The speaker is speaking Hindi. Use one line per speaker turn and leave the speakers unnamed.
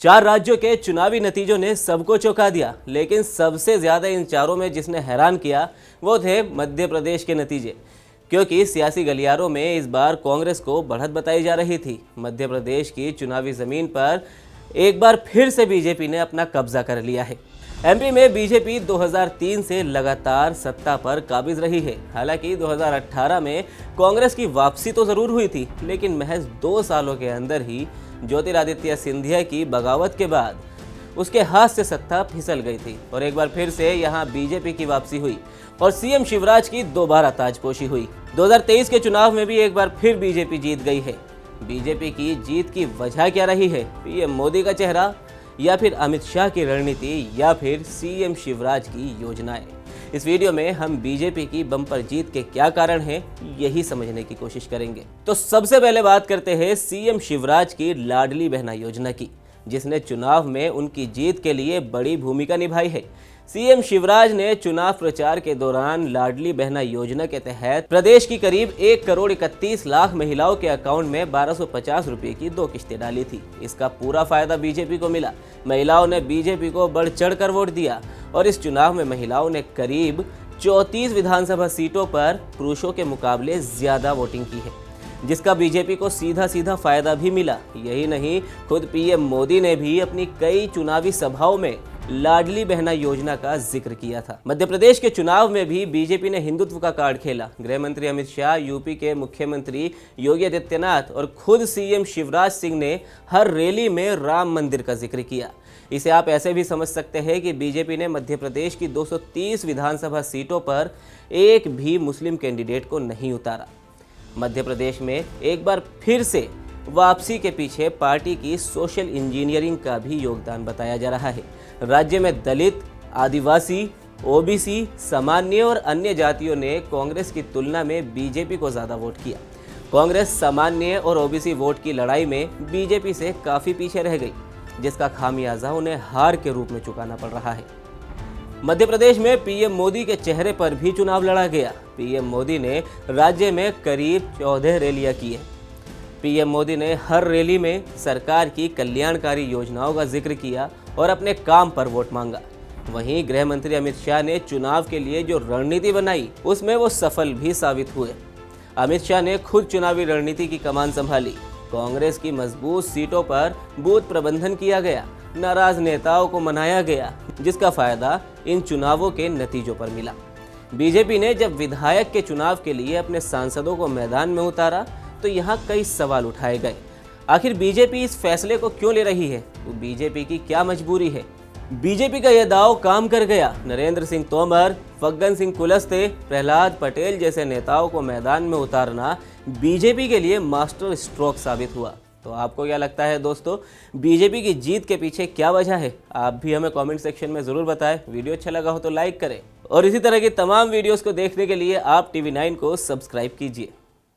चार राज्यों के चुनावी नतीजों ने सबको चौंका दिया, लेकिन सबसे ज्यादा इन चारों में जिसने हैरान किया वो थे मध्य प्रदेश के नतीजे। क्योंकि सियासी गलियारों में इस बार कांग्रेस को बढ़त बताई जा रही थी। मध्य प्रदेश की चुनावी जमीन पर एक बार फिर से बीजेपी ने अपना कब्जा कर लिया है। एमपी में बीजेपी 2003 से लगातार सत्ता पर काबिज रही है। हालांकि 2018 में कांग्रेस की वापसी तो जरूर हुई थी, लेकिन महज 2 सालों के अंदर ही ज्योतिरादित्य सिंधिया की बगावत के बाद उसके हाथ से सत्ता फिसल गई थी और एक बार फिर से यहां बीजेपी की वापसी हुई और सीएम शिवराज की दोबारा ताजपोशी हुई। 2023 के चुनाव में भी एक बार फिर बीजेपी जीत गई है। बीजेपी की जीत की वजह क्या रही है? पीएम मोदी का चेहरा, या फिर अमित शाह की रणनीति, या फिर सीएम शिवराज की योजनाएं? इस वीडियो में हम बीजेपी की बम्पर जीत के क्या कारण हैं, यही समझने की कोशिश करेंगे। तो सबसे पहले बात करते हैं सीएम शिवराज की लाडली बहना योजना की, जिसने चुनाव में उनकी जीत के लिए बड़ी भूमिका निभाई है। सीएम शिवराज ने चुनाव प्रचार के दौरान लाडली बहना योजना के तहत प्रदेश की करीब 1 करोड़ 31 लाख महिलाओं के अकाउंट में 1250 रुपए की 2 किस्तें डाली थी। इसका पूरा फायदा बीजेपी को मिला। महिलाओं ने बीजेपी को बढ़ चढ़कर वोट दिया और इस चुनाव में महिलाओं ने करीब 34 विधानसभा सीटों पर पुरुषों के मुकाबले ज्यादा वोटिंग की है, जिसका बीजेपी को सीधा सीधा फायदा भी मिला। यही नहीं, खुद पीएम मोदी ने भी अपनी कई चुनावी सभाओं में लाडली बहना योजना का जिक्र किया था। मध्य प्रदेश के चुनाव में भी बीजेपी ने हिंदुत्व का कार्ड खेला। गृह मंत्री अमित शाह, यूपी के मुख्यमंत्री योगी आदित्यनाथ और खुद सीएम शिवराज सिंह ने हर रैली में राम मंदिर का जिक्र किया। इसे आप ऐसे भी समझ सकते हैं कि बीजेपी ने मध्य प्रदेश की 230 विधानसभा सीटों पर एक भी मुस्लिम कैंडिडेट को नहीं उतारा। मध्य प्रदेश में एक बार फिर से वापसी के पीछे पार्टी की सोशल इंजीनियरिंग का भी योगदान बताया जा रहा है। राज्य में दलित, आदिवासी, ओबीसी, सामान्य और अन्य जातियों ने कांग्रेस की तुलना में बीजेपी को ज़्यादा वोट किया। कांग्रेस सामान्य और ओबीसी वोट की लड़ाई में बीजेपी से काफ़ी पीछे रह गई, जिसका खामियाजा उन्हें हार के रूप में चुकाना पड़ रहा है। मध्य प्रदेश में पीएम मोदी के चेहरे पर भी चुनाव लड़ा गया। पीएम मोदी ने राज्य में करीब 14 रैलियां की है। पीएम मोदी ने हर रैली में सरकार की कल्याणकारी योजनाओं का जिक्र किया और अपने काम पर वोट मांगा। वहीं गृह मंत्री अमित शाह ने चुनाव के लिए जो रणनीति बनाई, उसमें वो सफल भी साबित हुए। अमित शाह ने खुद चुनावी रणनीति की कमान संभाली। कांग्रेस की मजबूत सीटों पर बूथ प्रबंधन किया गया, नाराज नेताओं को मनाया गया, जिसका फायदा इन चुनावों के नतीजों पर मिला। बीजेपी ने जब विधायक के चुनाव के लिए अपने सांसदों को मैदान में उतारा तो यहाँ कई सवाल उठाए गए। आखिर बीजेपी इस फैसले को क्यों ले रही है? तो बीजेपी की क्या मजबूरी है? बीजेपी का यह दांव काम कर गया। नरेंद्र सिंह तोमर, फग्गन सिंह कुलस्ते, प्रहलाद पटेल जैसे नेताओं को मैदान में उतारना बीजेपी के लिए मास्टर स्ट्रोक साबित हुआ। तो आपको क्या लगता है दोस्तों, बीजेपी की जीत के पीछे क्या वजह है? आप भी हमें कमेंट सेक्शन में ज़रूर बताएं। वीडियो अच्छा लगा हो तो लाइक करें और इसी तरह की तमाम वीडियोस को देखने के लिए आप TV9 को सब्सक्राइब कीजिए।